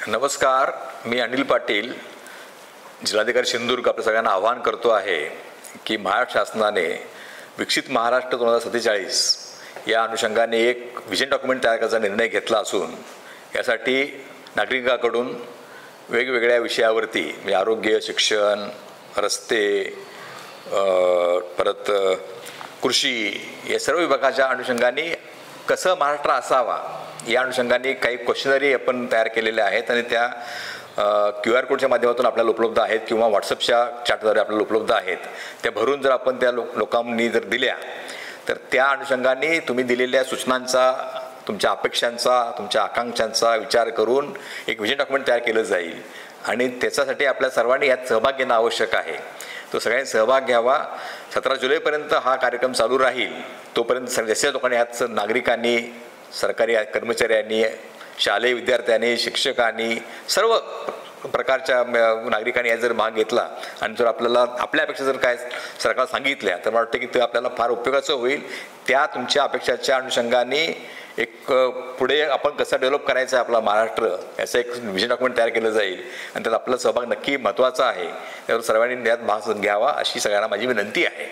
नमस्कार, मी अनिल पाटील, जिल्हाधिकारी सिंधुदुर्ग. आपल्या सगळ्यांना आवाहन करतो आहे की महाराष्ट्र शासनाने विकसित महाराष्ट्र 2047 या अनुषंगाने एक व्हिजन डॉक्युमेंट तयार करायचा निर्णय घेतला असून यासाठी नागरिकांकडून वेगवेगळ्या विषयावरती म्हणजे आरोग्य, शिक्षण, रस्ते, परत कृषी या सर्व विभागाच्या अनुषंगाने कसं महाराष्ट्र असावा या अनुषंगाने काही क्वेश्चनरी आपण तयार केलेले आहेत आणि त्या QR कोडच्या माध्यमातून आपल्याला उपलब्ध आहेत किंवा व्हॉट्सअपच्या चॅटद्वारे आपल्याला उपलब्ध आहेत. त्या भरून जर आपण त्या लोकांनी जर दिल्या तर त्या अनुषंगाने तुम्ही दिलेल्या सूचनांचा, तुमच्या अपेक्षांचा, तुमच्या आकांक्षांचा विचार करून एक व्हिजन डॉक्युमेंट तयार केलं जाईल आणि त्याच्यासाठी आपल्या सर्वांनी यात सहभाग घेणं आवश्यक आहे. तो सगळ्यांनी सहभाग घ्यावा. 17 जुलैपर्यंत हा कार्यक्रम चालू राहील. तोपर्यंत जास्तीत लोकांनी यात, नागरिकांनी, सरकारी कर्मचाऱ्यांनी, शालेय विद्यार्थ्यांनी, शिक्षकांनी, सर्व प्रकारच्या नागरिकांनी यात जर भाग घेतला आणि जर आपल्याला आपल्या अपेक्षा जर काय सरकार सांगितल्या तर मला वाटतं की ते आपल्याला फार उपयोगाचं होईल. त्या तुमच्या अपेक्षाच्या अनुषंगाने एक पुढे आपण कसं डेव्हलप करायचं आहे आपला महाराष्ट्र याचं एक व्हिजन डॉक्युमेंट तयार केलं जाईल आणि त्यात आपला सहभाग नक्की महत्त्वाचा आहे. त्यावर सर्वांनी यात भाग घ्यावा अशी सगळ्यांना माझी विनंती आहे.